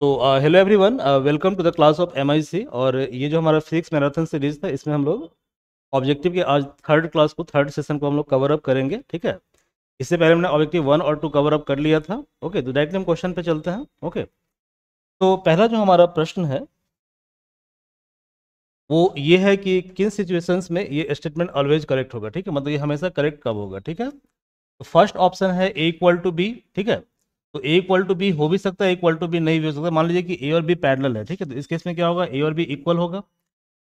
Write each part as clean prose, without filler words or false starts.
तो hello everyone, welcome to the class of MIC. और ये जो हमारा फिजिक्स मैराथन सीरीज था, इसमें हम लोग ऑब्जेक्टिव के आज थर्ड सेशन को हम लोग कवर अप करेंगे। ठीक है, इससे पहले हमने ऑब्जेक्टिव 1 और 2 कवर अप कर लिया था। ओके, तो डायरेक्टली हम क्वेश्चन पे चलते हैं। ओके, तो पहला जो हमारा प्रश्न है वो ये है कि किन सिचुएशंस में ये स्टेटमेंट ऑलवेज करेक्ट होगा। ठीक है, मतलब ये हमेशा करेक्ट कब होगा। ठीक है, तो फर्स्ट ऑप्शन है ए इक्वल टू बी। ठीक है, तो ए इक्वल टू बी हो भी सकता है, इक्वल टू बी नहीं भी हो सकता। मान लीजिए कि ए और बी पैरेलल है। ठीक है, तो इस केस में क्या होगा, ए और बी इक्वल होगा।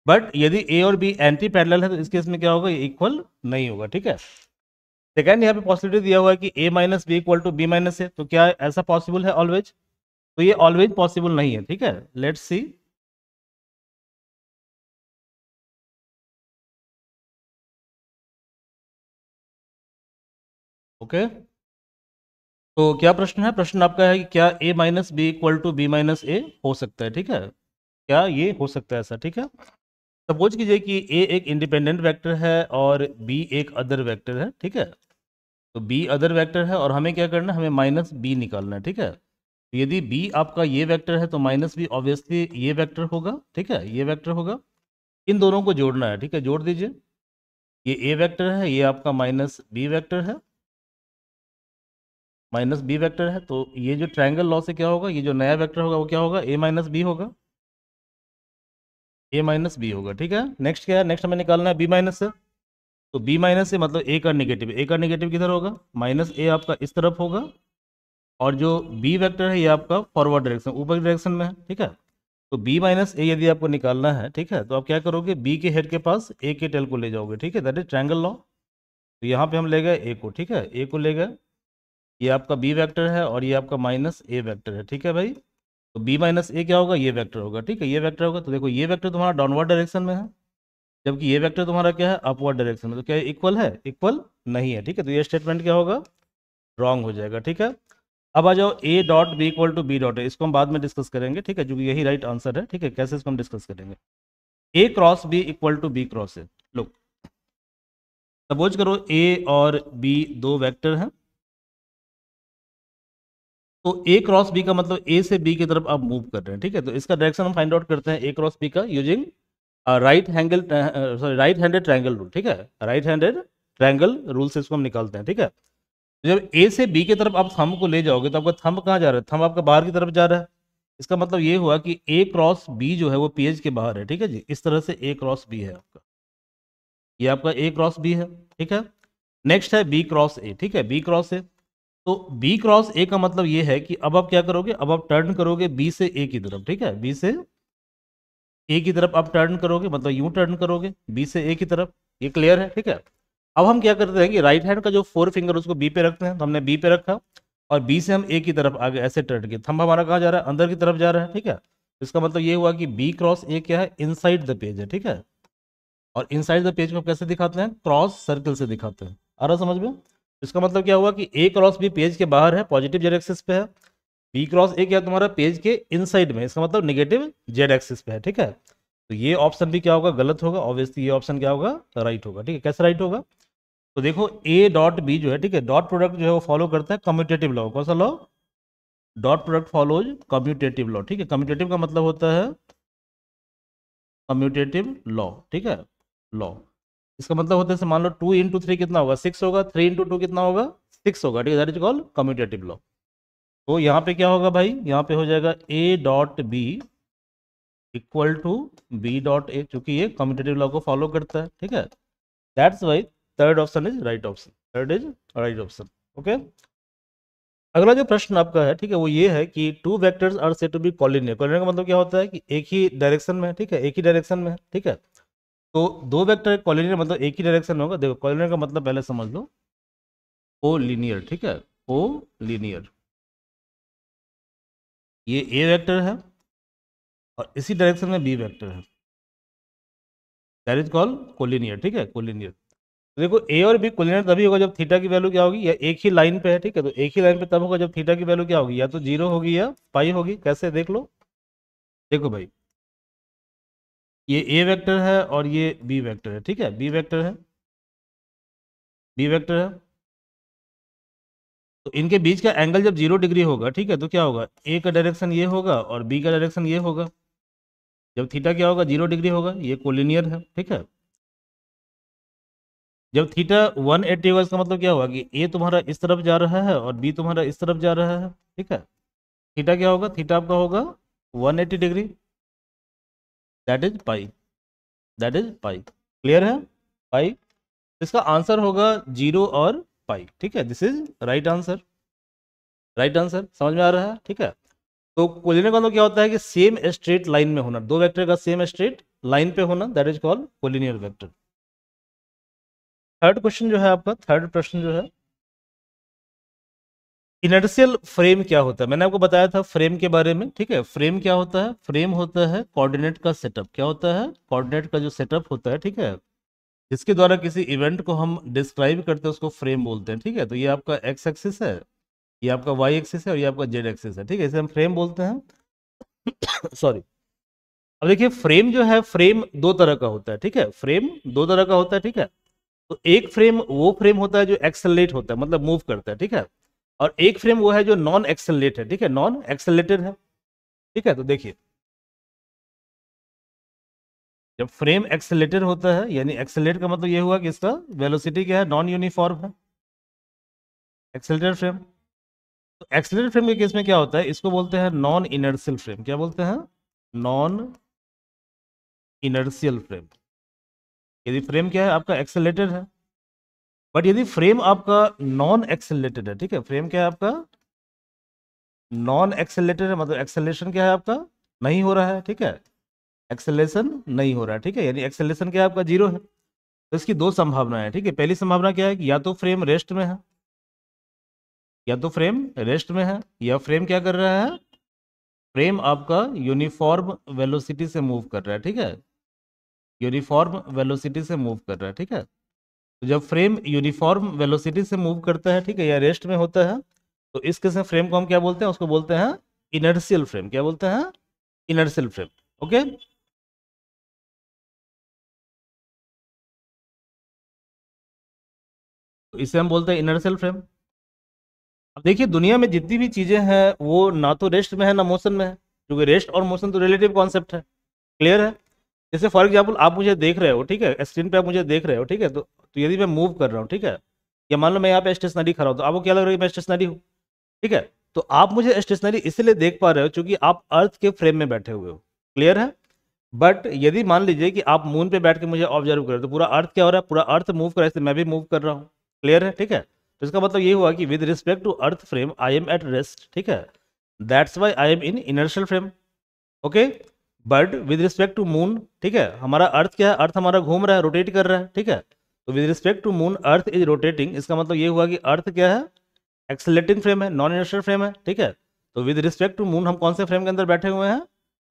बट यदि ए और बी एंटी पैरेलल है तो इस केस में क्या होगा, ये इक्वल नहीं होगा। ठीक है, सेकंड यहाँ पे पॉसिबिलिटी दिया हुआ है कि A minus B equal to B minus A, तो क्या ऐसा पॉसिबल है ऑलवेज? तो ये ऑलवेज पॉसिबल नहीं है। ठीक है, लेट्स सी। ओके, तो क्या प्रश्न है? प्रश्न आपका है कि क्या A minus B equal to B minus A हो सकता है। ठीक है, क्या ये हो सकता है ऐसा? ठीक है, सपोज कीजिए कि ए एक इंडिपेंडेंट वेक्टर है और बी एक अदर वेक्टर है। ठीक है, तो बी अदर वेक्टर है और हमें क्या करना है, हमें माइनस बी निकालना है। ठीक है, तो यदि बी आपका ये वेक्टर है तो माइनस बी ऑब्वियसली ये वेक्टर होगा। ठीक है, ये वेक्टर होगा। इन दोनों को जोड़ना है। ठीक है, जोड़ दीजिए। ये ए वेक्टर है, ये आपका माइनस बी वेक्टर है, माइनस बी वेक्टर है। तो ये जो ट्रायंगल लॉ से क्या होगा, ये जो नया वेक्टर होगा वो क्या होगा, ए माइनस बी होगा। ए माइनस बी होगा। ठीक है, नेक्स्ट क्या है, नेक्स्ट हमें निकालना है बी माइनस से। तो बी माइनस से मतलब ए का नेगेटिव, ए का नेगेटिव किधर होगा, माइनस ए आपका इस तरफ होगा। और जो बी वेक्टर है ये आपका फॉरवर्ड डायरेक्शन, ऊपर की डायरेक्शन में है। ठीक है, तो बी माइनस ए यदि आपको निकालना है, ठीक है, तो आप क्या करोगे, बी के हेड के पास ए के टेल को ले जाओगे। ठीक है, दैट इज ट्रायंगल लॉ। तो यहाँ पे हम ले गए ए को। ठीक है, ए को ले गए, ये आपका बी वेक्टर है और ये आपका माइनस ए वेक्टर है। ठीक है भाई, तो बी माइनस ए क्या होगा, ये वेक्टर होगा। ठीक है, ये वेक्टर होगा। तो देखो ये वेक्टर तुम्हारा डाउनवर्ड डायरेक्शन में है, जबकि ये वेक्टर तुम्हारा क्या है, अपवर्ड डायरेक्शन में। तो क्या इक्वल है? इक्वल नहीं है। ठीक है, तो ये स्टेटमेंट क्या होगा, रॉन्ग हो जाएगा। ठीक है, अब आ जाओ A dot B equal to B dot है, इसको हम बाद में डिस्कस करेंगे। ठीक है, क्योंकि यही राइट आंसर है। ठीक है, कैसे इसको हम डिस्कस करेंगे। A cross B equal to B cross है। लो, सपोज करो ए और बी दो वेक्टर हैं। तो ए क्रॉस बी का मतलब ए से बी की तरफ आप मूव कर रहे हैं। ठीक है, तो इसका डायरेक्शन हम फाइंड आउट करते हैं ए क्रॉस बी का using right handed triangle rule. ठीक है, राइट हैंडेड ट्रायंगल रूल से इसको हम निकालते हैं। ठीक है, तो जब ए से बी की तरफ आप थंब को ले जाओगे तो आपका थंब कहाँ जा रहा है, थंब आपका बाहर की तरफ जा रहा है। इसका मतलब ये हुआ कि ए क्रॉस बी जो है वो पेज के बाहर है। ठीक है जी, इस तरह से ए क्रॉस बी है आपका, ये आपका ए क्रॉस बी है। ठीक है, नेक्स्ट है बी क्रॉस ए। ठीक है, बी क्रॉस ए, तो बी क्रॉस ए का मतलब ये है कि अब आप क्या करोगे, अब आप टर्न करोगे बी से ए की तरफ। ठीक है, बी से ए की तरफ आप टर्न करोगे, मतलब यूं टर्न करोगे बी से ए की तरफ। ये क्लियर है? ठीक है, अब हम क्या करते हैं कि राइट हैंड का जो फोर फिंगर उसको बी पे रखते हैं, तो हमने बी पे रखा और बी से हम ए की तरफ आगे ऐसे टर्न किए, थंब हमारा कहाँ जा रहा है, अंदर की तरफ जा रहा है। ठीक है, इसका मतलब ये हुआ कि बी क्रॉस ए क्या है, इनसाइड द पेज है। ठीक है, और इनसाइड द पेज को कैसे दिखाते हैं, क्रॉस सर्कल से दिखाते हैं। आ रहा समझ में? इसका मतलब क्या हुआ कि ए क्रॉस बी पेज के बाहर है, पॉजिटिव जेड एक्सिस पे है। बी क्रॉस ए क्या तुम्हारा पेज के इनसाइड में, इसका मतलब नेगेटिव जेड एक्सिस पे है। ठीक है, तो ये ऑप्शन भी क्या होगा, गलत होगा। ऑब्वियसली ये ऑप्शन क्या होगा, राइट होगा। ठीक है, कैसे राइट होगा, तो देखो ए डॉट बी जो है, ठीक है, डॉट प्रोडक्ट जो है वो फॉलो करता है कम्यूटेटिव लॉ। कौन सा law? Dot product follows commutative law. ठीक है, कम्यूटेटिव का मतलब होता है कम्यूटेटिव लॉ। ठीक है, लॉ, इसका मतलब होता है मान लो 2 × 3 कितना होगा, 6 होगा, 3 × 2 कितना होगा, 6 होगा। ठीक है, that is called commutative law. तो यहाँ पे क्या होगा भाई, यहाँ पे हो जाएगा A dot B equal to B dot A, चूंकि ये कम्यूटेटिव लॉ को फॉलो करता है। ठीक है, that's Y third option is right option, third is right option. Okay, अगला जो प्रश्न आपका है, ठीक है, वो ये है कि two vectors are said to be collinear. Collinear का मतलब क्या होता है कि एक ही डायरेक्शन में है। ठीक है, एक ही डायरेक्शन में है। ठीक है, तो दो वेक्टर कॉलिनियर मतलब एक ही डायरेक्शन में होगा। देखो कॉलिनियर का मतलब पहले समझ लो, को लीनियर। ठीक है, को लीनियर, ये ए वेक्टर है और इसी डायरेक्शन में बी वेक्टर है, दैट इज कॉल्ड कोलिनियर। ठीक है, कोलिनियर। तो देखो ए और बी कोलिनियर तभी होगा जब थीटा की वैल्यू क्या होगी, या एक ही लाइन पे है। ठीक है, तो एक ही लाइन पे तब होगा जब थीटा की वैल्यू क्या होगी, या तो जीरो होगी या पाई होगी। कैसे, देख लो। देखो भाई, ये ए वेक्टर है और ये बी वेक्टर है। ठीक है, बी वेक्टर है, बी वेक्टर है। तो इनके बीच का एंगल जब 0 डिग्री होगा, ठीक है, तो क्या होगा, ए का डायरेक्शन ये होगा और बी का डायरेक्शन ये होगा। जब थीटा क्या होगा, 0 डिग्री होगा, ये कोलिनियर है, ठीक है। जब थीटा 180 होगा, इसका मतलब क्या होगा कि ए तुम्हारा इस तरफ जा रहा है और बी तुम्हारा इस तरफ जा रहा है, ठीक है। थीटा क्या होगा, थीटा आपका होगा 180 degree, that is pi, that is pi. Clear है, पाई। इसका आंसर होगा 0 और पाई, ठीक है। This is right answer, right answer. समझ में आ रहा है, ठीक है। तो कोलिनियर का मतलब क्या होता है कि सेम स्ट्रेट लाइन में होना, दो वेक्टर का सेम स्ट्रेट लाइन पे होना, that is called collinear vector. Third question जो है आपका, थर्ड प्रश्न जो है, इनर्शियल फ्रेम क्या होता है। मैंने आपको बताया था फ्रेम के बारे में, ठीक है। फ्रेम क्या होता है, फ्रेम होता है कोऑर्डिनेट का सेटअप। क्या होता है, कोऑर्डिनेट का जो सेटअप होता है, ठीक है, जिसके द्वारा किसी इवेंट को हम डिस्क्राइब करते हैं, उसको फ्रेम बोलते हैं, ठीक है। तो ये आपका एक्स एक्सिस है, ये आपका वाई एक्सिस है और ये आपका जेड एक्सिस है, ठीक है, इसे हम फ्रेम बोलते हैं। सॉरी। अब देखिए फ्रेम जो है, फ्रेम दो तरह का होता है, ठीक है, फ्रेम दो तरह का होता है, ठीक है। तो एक फ्रेम वो फ्रेम होता है जो एक्सेलरेट होता है, मतलब मूव करता है, ठीक है। और एक फ्रेम वो है जो नॉन एक्सेलरेट है, ठीक है, नॉन एक्सेलरेटेड है, ठीक है। तो देखिए जब फ्रेम एक्सेलरेटेड होता है, यानी एक्सेलरेट का मतलब ये हुआ कि इसका वेलोसिटी क्या है, नॉन यूनिफॉर्म है, एक्सेलरेटेड फ्रेम। तो एक्सेलरेटेड फ्रेम के केस में क्या होता है, इसको बोलते हैं नॉन इनर्शियल फ्रेम। क्या बोलते हैं, नॉन इनर्शियल फ्रेम। यदि फ्रेम क्या है आपका, एक्सेलरेटेड है। बट यदि फ्रेम आपका नॉन एक्सेलरेटेड है, ठीक है, फ्रेम क्या है आपका, नॉन एक्सेलरेटेड है, मतलब एक्सेलरेशन क्या है आपका, नहीं हो रहा है, ठीक है, एक्सेलरेशन नहीं हो रहा है, ठीक है, यानी एक्सेलरेशन क्या है आपका, 0 है। तो इसकी दो संभावनाएं हैं, ठीक है। पहली संभावना क्या है कि या तो फ्रेम रेस्ट में है, या तो फ्रेम रेस्ट में है, या फ्रेम क्या कर रहा है, फ्रेम आपका यूनिफॉर्म वेलोसिटी से मूव कर रहा है, ठीक है, यूनिफॉर्म वेलोसिटी से मूव कर रहा है, ठीक है। तो जब फ्रेम यूनिफॉर्म वेलोसिटी से मूव करता है, ठीक है, या रेस्ट में होता है, तो इस केस में फ्रेम को हम क्या बोलते हैं, उसको बोलते हैं इनर्शियल फ्रेम। क्या बोलते हैं, इनर्शियल फ्रेम। ओके, तो इसे हम बोलते हैं इनर्शियल फ्रेम। अब देखिए दुनिया में जितनी भी चीजें हैं वो ना तो रेस्ट में है ना मोशन में है, क्योंकि रेस्ट और मोशन तो रिलेटिव कॉन्सेप्ट है। क्लियर है। जैसे फॉर एग्जाम्पल आप मुझे देख रहे हो, ठीक है, स्क्रीन पे आप मुझे देख रहे हो, ठीक है, तो यदि मैं मूव कर रहा हूँ, ठीक है, या मान लो मैं यहाँ पे स्टेशनरी खड़ा हूँ, तो आपको क्या लग रहा है कि मैं स्टेशनरी हूँ, ठीक है। तो आप मुझे स्टेशनरी इसलिए देख पा रहे हो क्योंकि आप अर्थ के फ्रेम में बैठे हुए हो। क्लियर है। बट यदि मान लीजिए कि आप मून पे बैठ के मुझे ऑब्जर्व कर रहे हो, तो पूरा अर्थ क्या हो रहा है, पूरा अर्थ मूव कर रहा है, इसलिए मैं भी मूव कर रहा हूँ। क्लियर है, ठीक है। तो इसका मतलब ये हुआ कि with respect to earth frame I am at rest, ठीक है, that's why I am in inertial frame. Okay. But with respect to moon, ठीक है, हमारा अर्थ क्या है, अर्थ हमारा घूम रहा है, रोटेट कर रहा है, ठीक है। तो with respect to moon earth is rotating, इसका मतलब ये हुआ कि अर्थ क्या है, एक्सेलरेटिंग फ्रेम है, नॉन इनर्शियल फ्रेम है, ठीक है। तो विद रिस्पेक्ट टू मून हम कौन से फ्रेम के अंदर बैठे हुए हैं,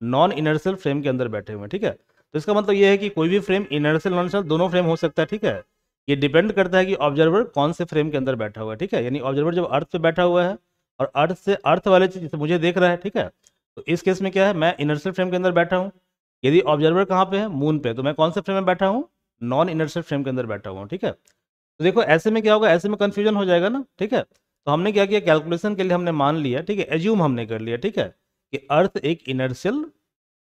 नॉन इनर्शियल फ्रेम के अंदर बैठे हुए हैं, ठीक है। तो इसका मतलब ये है कि कोई भी फ्रेम इनर्शियल नॉन इनर्शियल दोनों फ्रेम हो सकता है, ठीक है। ये डिपेंड करता है कि ऑब्जर्वर कौन से फ्रेम के अंदर बैठा हुआ है, ठीक है। यानी ऑब्जर्वर जब अर्थ पे बैठा हुआ है और अर्थ से अर्थ वाले चीज से मुझे देख रहा है, ठीक है, तो इस केस में क्या है, मैं इनर्शियल फ्रेम के अंदर बैठा हूँ। यदि ऑब्जर्वर कहाँ पे है, मून पे, तो मैं कौन से फ्रेम में बैठा हूँ, नॉन इनर्शियल फ्रेम के अंदर बैठा हुआ हूँ, ठीक है। तो देखो ऐसे में क्या होगा, ऐसे में कंफ्यूजन हो जाएगा ना, ठीक है। तो हमने क्या किया, कैलकुलेशन के लिए हमने मान लिया, ठीक है, एज्यूम हमने कर लिया, ठीक है, कि अर्थ एक इनर्शियल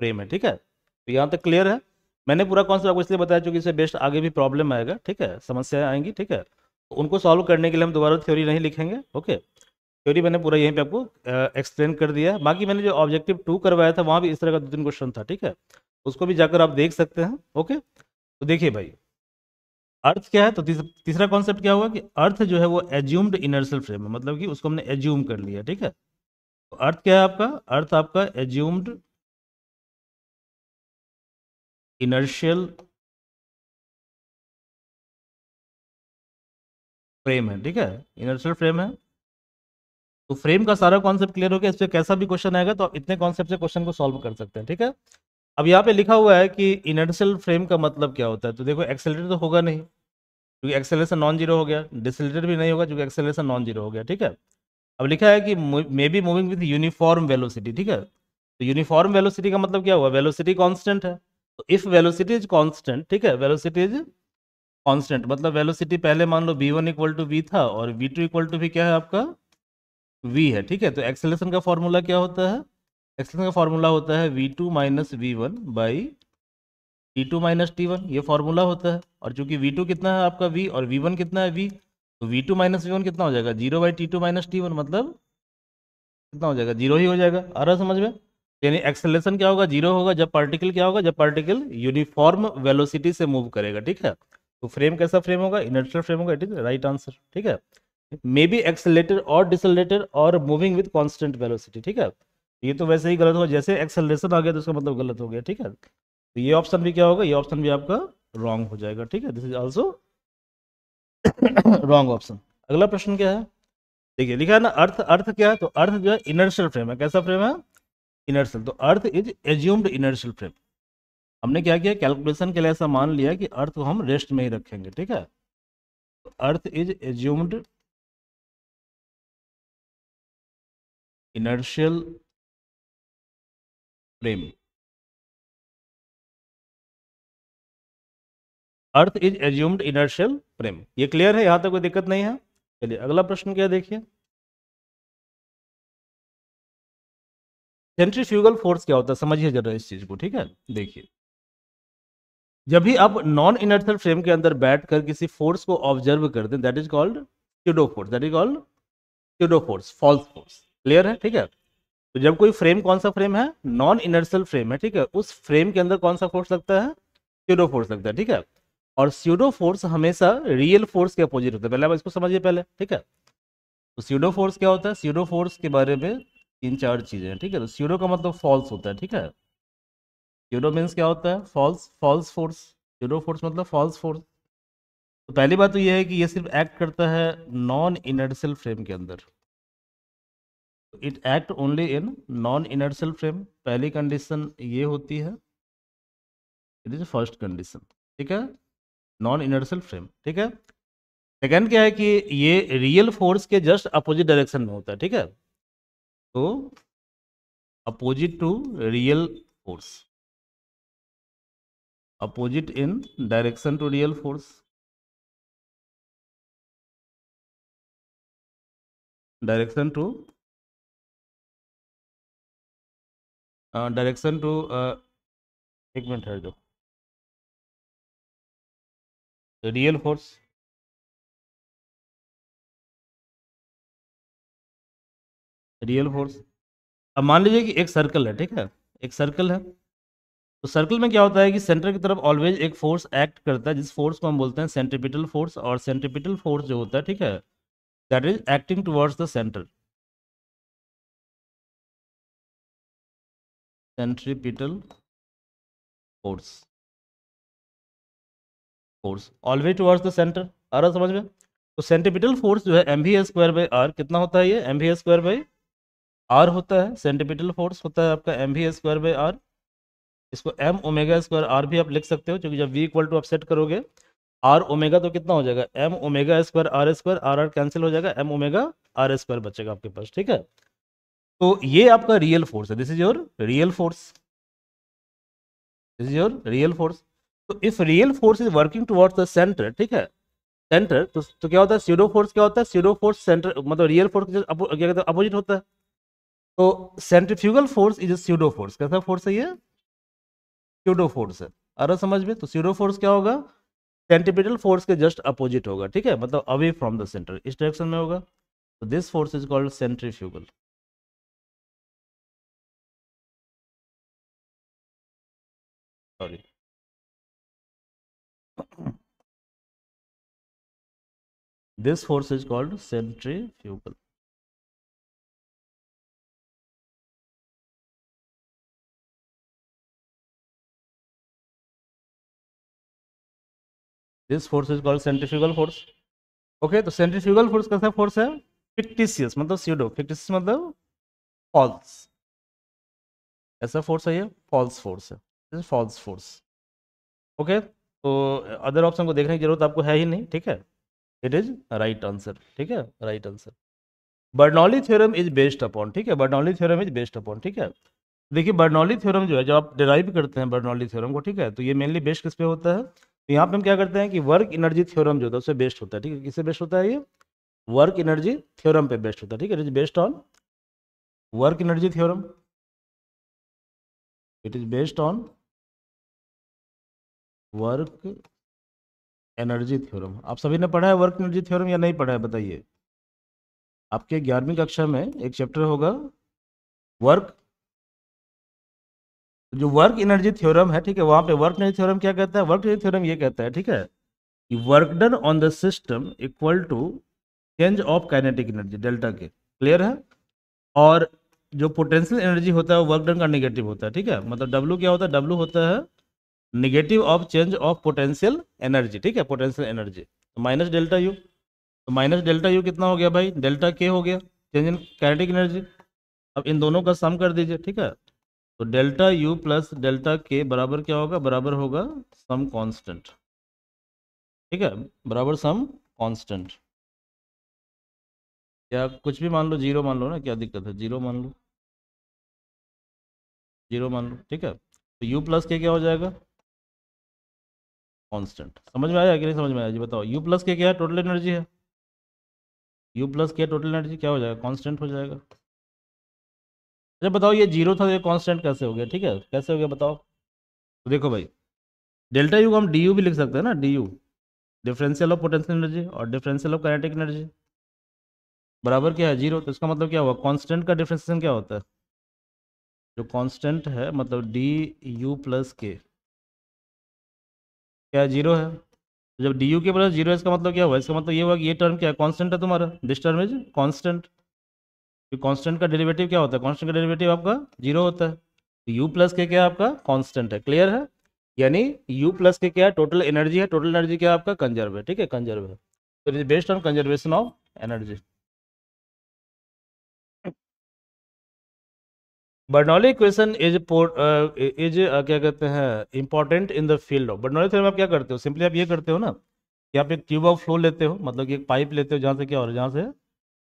फ्रेम है, ठीक है। तो यहाँ तक क्लियर है। मैंने पूरा कॉन्सेप्ट आपको इसलिए बताया क्योंकि इससे बेस्ट आगे भी प्रॉब्लम आएगा, ठीक है, समस्याएं आएंगी, ठीक है। तो उनको सॉल्व करने के लिए हम दोबारा थ्योरी नहीं लिखेंगे। ओके, थ्योरी मैंने पूरा यहीं पे आपको एक्सप्लेन कर दिया है। बाकी मैंने जो ऑब्जेक्टिव 2 करवाया था वहाँ भी इस तरह का 2-3 क्वेश्चन था, ठीक है, उसको भी जाकर आप देख सकते हैं। ओके, तो देखिए भाई अर्थ क्या है, तो तीसरा कॉन्सेप्ट क्या हुआ कि अर्थ जो है वो एज्यूम्ड इनर्शियल फ्रेम है, मतलब कि उसको हमने एज्यूम कर लिया, ठीक है। तो अर्थ क्या है आपका, अर्थ आपका एज्यूम्ड इनर्शियल फ्रेम है, ठीक है, इनर्शियल फ्रेम है। तो फ्रेम का सारा कॉन्सेप्ट क्लियर हो गया। इस पे कैसा भी क्वेश्चन आएगा तो आप इतने कॉन्सेप्ट से क्वेश्चन को सॉल्व कर सकते हैं, ठीक है। अब यहाँ पे लिखा हुआ है कि इनर्शियल फ्रेम का मतलब क्या होता है, तो देखो एक्सेलरेटर तो होगा नहीं क्योंकि एक्सेलरेशन नॉन जीरो हो गया, डिसलेटर भी नहीं होगा क्योंकि एक्सेलरेशन नॉन जीरो हो गया, ठीक है। अब लिखा है कि may be moving with uniform velocity, ठीक है। तो यूनिफॉर्म वेलोसिटी का मतलब क्या हुआ, वेलोसिटी कांस्टेंट है। तो इफ वेलोसिटी इज कांस्टेंट, ठीक है, वेलोसिटी इज कांस्टेंट मतलब वेलोसिटी पहले मान लो v1 इक्वल टू वी था और v2 इक्वल टू भी क्या है आपका v है, ठीक है। तो एक्सेलरेशन का फॉर्मूला क्या होता है? एक्सेलरेशन का फॉर्मूला होता है v2 minus v1 by t2 minus t1, ये फॉर्मूला होता है। और चूंकि v2 कितना है आपका v और v1 कितना है v, तो v2 माइनस v1 कितना हो जाएगा? 0 बाई t2 माइनस t1, मतलब कितना हो जाएगा? 0 ही हो जाएगा। आ रहा है समझ में? यानी एक्सेलरेशन क्या होगा? 0 होगा जब पार्टिकल क्या होगा? जब पार्टिकल यूनिफॉर्म वेलोसिटी से मूव करेगा, ठीक है। तो फ्रेम कैसा फ्रेम होगा? इनर्शियल फ्रेम होगा। इट इज राइट आंसर, ठीक है। मे बी एक्सेलरेटेड और डिसलेटेड और मूविंग विद कांस्टेंट वेलोसिटी, ठीक है। ये तो वैसे ही गलत होगा, जैसे एक्सेलरेशन आ गया तो उसका मतलब गलत हो गया, ठीक है। तो ये ऑप्शन भी क्या होगा? ये ऑप्शन भी आपका रॉन्ग हो जाएगा, ठीक है। This is also wrong option. अगला प्रश्न क्या है? देखिए लिखा है ना, अर्थ। अर्थ क्या है? तो अर्थ जो है इनर्शियल फ्रेम है। कैसा फ्रेम है? इनर्शियल। तो earth is assumed inertial frame. हमने क्या किया? कैलकुलेशन के लिए ऐसा मान लिया कि अर्थ को हम रेस्ट में ही रखेंगे, ठीक है। तो earth is assumed inertial frame. Earth is assumed inertial frame. ये क्लियर है? यहां तक कोई दिक्कत नहीं है? चलिए अगला प्रश्न क्या है, देखिए। सेंट्रीफ्यूगल फोर्स क्या होता है? समझिए जरा इस चीज को, ठीक है। देखिए, जब भी आप नॉन इनर्शियल फ्रेम के अंदर बैठकर किसी फोर्स को ऑब्जर्व करते हैं, that is called pseudo force. That is called pseudo force, false force. Clear है? ठीक है। तो जब कोई फ्रेम, कौन सा फ्रेम है? नॉन इनर्शियल फ्रेम है, ठीक है। उस फ्रेम के अंदर कौन सा फोर्स लगता है? स्यूडो फोर्स लगता है, ठीक है। और स्यूडो फोर्स हमेशा रियल फोर्स के अपोजिट होता है। पहले आप इसको समझिए पहले, ठीक है। तो स्यूडो फोर्स क्या होता है? स्यूडो फोर्स के बारे में तीन चार चीजें हैं, ठीक है। तो स्यूडो का मतलब फॉल्स होता है, ठीक है। स्यूडो मीन्स क्या होता है? False, false force. Pseudo force मतलब फॉल्स फोर्स। तो पहली बात तो यह है कि ये सिर्फ एक्ट करता है नॉन इनर्शियल फ्रेम के अंदर। It act only in non inertial frame. पहली कंडीशन ये होती है, इट इज फर्स्ट कंडीशन, ठीक है। नॉन इनर्शियल फ्रेम, ठीक है। सेकंड क्या है कि ये रियल फोर्स के जस्ट अपोजिट डायरेक्शन में होता है, ठीक है। तो opposite to real force, opposite in direction to real force, direction to direction to एक मिनट है जो रियल फोर्स, रियल फोर्स। अब मान लीजिए कि एक सर्कल है, ठीक है। एक सर्कल है। तो सर्कल में क्या होता है कि सेंटर की तरफ ऑलवेज एक फोर्स एक्ट करता है, जिस फोर्स को हम बोलते हैं सेंट्रीपिटल फोर्स। और सेंट्रीपिटल फोर्स जो होता है, ठीक है, that is acting towards the centre. Centripetal force, force always towards the centre. आ रहा समझ में? तो सेंट्रीपिटल फोर्स जो है m v square by r, कितना होता है? ये m v square by r होता है। सेंट्रीपिटल फोर्स होता है आपका m v square by r. इसको एम ओमेगा स्क्वायर आर भी आप लिख सकते हो, क्योंकि जब वी इक्वल टू आप सेट करोगे आर ओमेगा, तो कितना हो जाएगा? M omega square, R R cancel हो जाएगा, एम ओमेगा आर स्क्वायर बचेगा आपके पास, ठीक है। तो ये आपका रियल फोर्स है। This is your real force, this is your real force. तो if real force is working towards the centre, ठीक है, सेंटर, तो क्या होता है? स्यूडो फोर्स क्या होता है? स्यूडो फोर्स सेंटर मतलब रियल फोर्स के क्या कहते हैं? अपोजिट होता है। तो centrifugal force is pseudo force. कैसा फोर्स है ये? स्यूडो फोर्स है। आ रहा समझ में? तो स्यूडो फोर्स क्या होगा? सेंट्रीपिटल फोर्स के जस्ट अपोजिट होगा, ठीक है, मतलब अवे फ्रॉम द सेंटर, इस डायरेक्शन में होगा। तो this force is called centrifugal. Sorry, this force is called centrifugal. This force is called centrifugal force. Okay, तो सेंट्रीफ्यूगल फोर्स कैसा फोर्स है? फिक्टिशियस मतलब स्यूडो, फिक्टिशियस मतलब फॉल्स। ऐसा फोर्स है ये फॉल्स फोर्स है, फॉल्स फोर्स। ओके, तो अदर ऑप्शन को देखने की जरूरत आपको है ही नहीं, ठीक है। इट इज राइट आंसर, ठीक है, right answer. Bernoulli theorem is based upon, ठीक है, Bernoulli theorem is based upon, ठीक है। देखिए बर्नौली थ्योरम जो है, जब आप डिराइव करते हैं बर्नौली थ्योरम को, ठीक है, तो ये मेनली बेस्ड किस पे होता है? तो यहाँ पे हम क्या करते हैं कि वर्क एनर्जी थ्योरम जो होता है उससे बेस्ड होता है, ठीक है। किससे बेस्ड होता है ये? वर्क एनर्जी थ्योरम पे बेस्ड होता है, ठीक है, it is based on work energy theorem, it is based on work energy theorem. आप सभी ने पढ़ा है वर्क एनर्जी थ्योरम या नहीं पढ़ा है, बताइए। आपके 11वीं कक्षा में एक चैप्टर होगा वर्क, जो वर्क एनर्जी थ्योरम है, ठीक है, वहां पे वर्क एनर्जी थ्योरम क्या कहता है, वर्क एनर्जी थ्योरम ये कहता है, ठीक है, कि work done on the system equal to change of kinetic energy delta K, clear है। और जो पोटेंशियल एनर्जी होता है वो वर्क डन का नेगेटिव होता है, ठीक है, मतलब डब्ल्यू क्या होता है, डब्ल्यू होता है negative of change of potential energy, ठीक है, पोटेंशियल एनर्जी, तो माइनस डेल्टा यू, तो माइनस डेल्टा यू कितना हो गया भाई, डेल्टा के हो गया, चेंज इन काइनेटिक एनर्जी। अब इन दोनों का सम कर दीजिए, ठीक है, तो डेल्टा यू प्लस डेल्टा के बराबर क्या होगा, बराबर होगा सम कांस्टेंट, ठीक है, बराबर सम कांस्टेंट, या कुछ भी मान लो, जीरो मान लो ना, क्या दिक्कत है, जीरो मान लो, जीरो मान लो, ठीक है, तो यू प्लस के क्या हो जाएगा, कांस्टेंट। समझ में आया कि नहीं समझ में आया जी, बताओ, यू प्लस के क्या है, टोटल एनर्जी है, यू प्लस के टोटल एनर्जी क्या हो जाएगा, कांस्टेंट हो जाएगा। अच्छा बताओ, ये जीरो था, ये कांस्टेंट कैसे हो गया, ठीक है, कैसे हो गया बताओ। तो देखो भाई, डेल्टा यू को हम डी यू भी लिख सकते हैं ना, D you differential of potential energy और डिफरेंशियल ऑफ काइनेटिक एनर्जी बराबर क्या है, जीरो, तो इसका मतलब क्या हुआ, कांस्टेंट का डिफरेंशिएशन क्या होता है, जो कांस्टेंट है मतलब डी यू प्लस के क्या जीरो है, तो जब डी यू के प्लस जीरो, इसका मतलब क्या हुआ, इसका मतलब ये हुआ कि ये टर्म क्या है, कांस्टेंट है तुम्हारा, this term is constant. Constant का डेरिवेटिव क्या होता है, कांस्टेंट का डेरिवेटिव आपका जीरो होता है, तो यू प्लस के क्या है आपका कांस्टेंट है, क्लियर है, यानी यू प्लस के क्या है, टोटल एनर्जी है, टोटल एनर्जी क्या है आपका, कंजर्व है, ठीक है, कंजर्व है, तो it is based on conservation of energy. Bernoulli equation is क्या कहते हैं, important in the field of Bernoulli theorem. आप क्या करते हो, सिंपली आप ये करते हो ना, कि आप एक ट्यूब ऑफ फ्लो लेते हो, मतलब कि एक पाइप लेते हो जहाँ से क्या हो रहा है, जहाँ से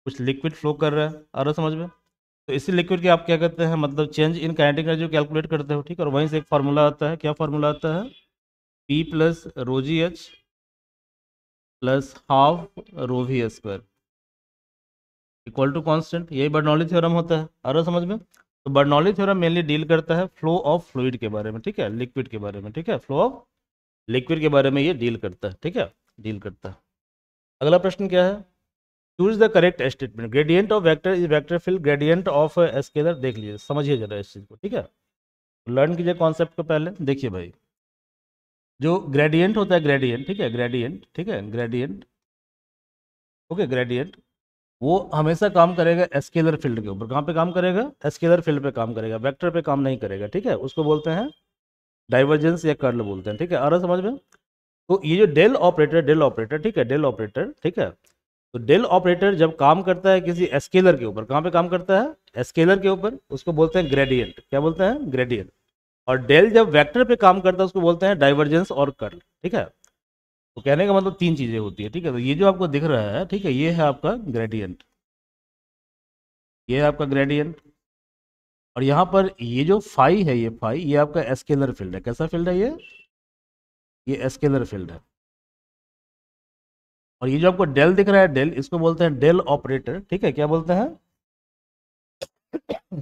कुछ लिक्विड फ्लो कर रहा है, आ रहा है समझ में, तो इसी लिक्विड के आप क्या करते हैं, मतलब change in kinetic energy calculate करते हो, ठीक है, और वहीं से एक फार्मूला आता है, क्या फार्मूला आता है, P plus rho G H plus half rho V square equal to constant, यही बर्नौली थ्योरम होता है, आ रहा है समझ में। तो बर्नौली थ्योरम मेनली डील करता है फ्लो ऑफ फ्लूइड के बारे में, ठीक है, लिक्विड के बारे में, ठीक है, फ्लो ऑफ लिक्विड के बारे में ये डील करता है, ठीक है, डील करता है। अगला प्रश्न क्या है, choose the correct statement, gradient of vector is vector field gradient of scalar, देख लीजिए, समझिए जरा इस चीज को, ठीक है, लर्न कीजिए कॉन्सेप्ट को पहले। देखिए भाई, जो ग्रेडियंट होता है, ग्रेडियंट, ठीक है, ग्रेडियंट, ठीक है, ग्रेडियंट, ओके, ग्रेडियंट वो हमेशा काम करेगा स्केलर फील्ड के ऊपर, कहाँ पे काम करेगा, स्केलर फील्ड पे काम करेगा, वेक्टर पे काम नहीं करेगा, ठीक है, उसको बोलते हैं डाइवर्जेंस या कर्ल बोलते हैं, ठीक है, आ रहा समझ में। तो ये जो डेल ऑपरेटर, डेल ऑपरेटर, ठीक है, डेल ऑपरेटर, ठीक है, तो डेल ऑपरेटर जब काम करता है किसी स्केलर के ऊपर, कहाँ पे काम करता है, स्केलर के ऊपर, उसको बोलते हैं ग्रेडियंट, क्या बोलते हैं, ग्रेडियंट। और डेल जब वेक्टर पे काम करता है उसको बोलते हैं डाइवर्जेंस और कर्ल, ठीक है। तो कहने का मतलब तीन चीजें होती है, ठीक है, तो ये जो आपको दिख रहा है, ठीक है, ये है आपका ग्रेडियंट, ये है आपका ग्रेडियंट। और यहाँ पर ये जो फाई है, ये फाई, ये आपका स्केलर फील्ड है, कैसा फील्ड है ये स्केलर फील्ड है। और ये जो आपको डेल दिख रहा है, डेल, इसको बोलते हैं डेल ऑपरेटर, ठीक है, क्या बोलते हैं,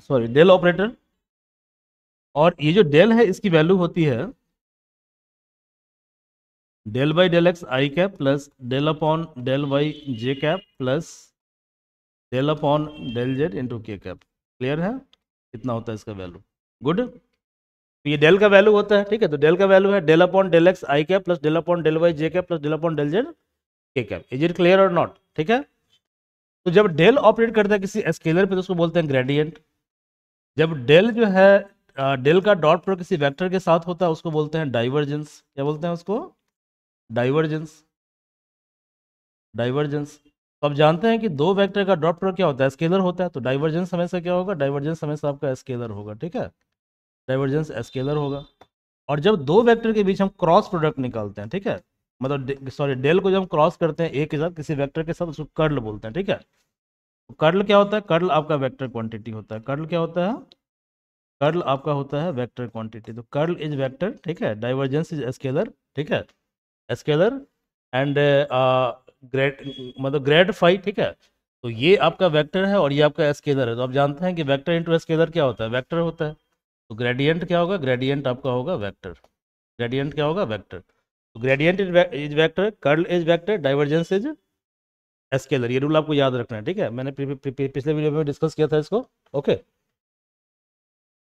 सॉरी, डेल ऑपरेटर। और ये जो डेल है इसकी वैल्यू होती है del by del x I cap plus del upon del Y J cap plus del upon del Z into K cap, clear है, कितना होता है इसका वैल्यू, गुड। तो ये डेल का वैल्यू होता है, ठीक है, तो डेल का वैल्यू है डेल अपॉन डेल एक्स आई cap plus del upon del Y जे cap plus del upon del Z के कैप, इज इट क्लियर और नॉट, ठीक है। तो जब डेल ऑपरेट करता है किसी स्केलर पे तो उसको बोलते हैं ग्रेडियंट। जब डेल जो है डेल का डॉट प्रोडक्ट किसी वेक्टर के साथ होता है उसको बोलते हैं डाइवर्जेंस, क्या बोलते हैं उसको, डाइवर्जेंस, डाइवर्जेंस। तो आप जानते हैं कि दो वेक्टर का डॉट प्रोडक्ट क्या होता है, स्केलर होता है, तो डाइवर्जेंस हमेशा क्या होगा, डाइवर्जेंस हमेशा आपका स्केलर होगा, ठीक है, डाइवर्जेंस स्केलर होगा। और जब दो वेक्टर के बीच हम क्रॉस प्रोडक्ट निकालते हैं, ठीक है, मतलब सॉरी, डेल को जब हम क्रॉस करते हैं ए के साथ किसी वेक्टर के साथ, उसको कर्ल बोलते हैं, ठीक है। तो कर्ल क्या होता है, कर्ल आपका वेक्टर क्वांटिटी होता है, कर्ल क्या होता है, कर्ल आपका होता है वेक्टर क्वांटिटी, तो कर्ल इज वेक्टर, ठीक है, डाइवर्जेंस इज स्केलर, ठीक है, स्केलर। एंड ग्रेड मतलब ग्रेड फाई, ठीक है। तो ये आपका वेक्टर है और ये आपका स्केलर है। तो आप जानते हैं कि वेक्टर इंटू स्केलर क्या होता है, वेक्टर होता है। तो ग्रेडियंट क्या होगा, ग्रेडियंट आपका होगा वेक्टर। ग्रेडियंट क्या होगा, वेक्टर। तो gradient is vector, curl is vector, divergence is scalar. ये रूल आपको याद रखना है, ठीक है। मैंने पिछले वीडियो में डिस्कस किया था इसको। ओके,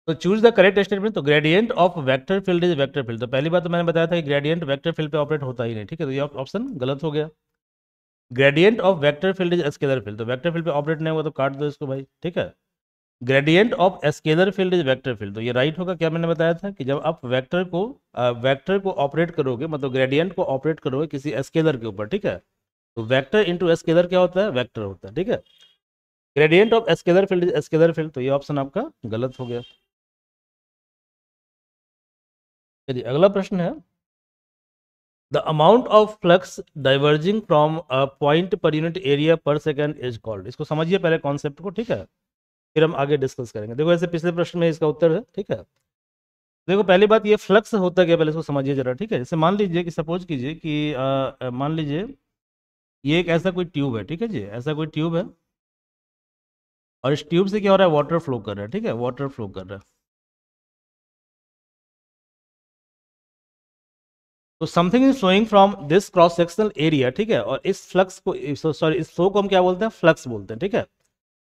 तो चूज द करेक्ट स्टेटमेंट। तो gradient of vector field is vector field. तो पहली बात तो मैंने बताया था कि ग्रेडियंट वेक्टर फील्ड पे ऑपरेट होता ही नहीं, ठीक है। तो ये ऑप्शन गलत हो गया। Gradient of vector field is scalar field. तो वेक्टर फील्ड पे ऑपरेट नहीं होगा तो काट दो इसको भाई, ठीक है। Gradient of scalar field is vector field. तो ये राइट होगा। क्या मैंने बताया था कि जब आप वेक्टर को ऑपरेट करोगे, मतलब ग्रेडियंट को ऑपरेट करोगे किसी स्केलर के ऊपर, ठीक है, तो वेक्टर इंटू स्केलर क्या होता है, वेक्टर होता है, ठीक है। Gradient of scalar field is scalar field. तो ये ऑप्शन आपका गलत हो गया। चलिए अगला प्रश्न है, the amount of flux diverging from a point per unit area पर सेकेंड इज कॉल्ड। इसको समझिए पहले कॉन्सेप्ट को, ठीक है, फिर हम आगे डिस्कस करेंगे। देखो ऐसे पिछले प्रश्न में इसका उत्तर है, ठीक है। देखो पहली बात, ये फ्लक्स होता क्या, पहले इसको समझिए जरा, ठीक है। जैसे मान लीजिए कि सपोज कीजिए कि मान लीजिए ये एक ऐसा कोई ट्यूब है, ठीक है जी, ऐसा कोई ट्यूब है और इस ट्यूब से क्या हो रहा है, वाटर फ्लो कर रहा है, ठीक है, वाटर फ्लो कर रहा है। तो something is flowing from this cross sectional area, ठीक है, और इस फ्लक्स को, सॉरी, इस फ्लो को हम क्या बोलते हैं, फ्लक्स बोलते हैं, ठीक है।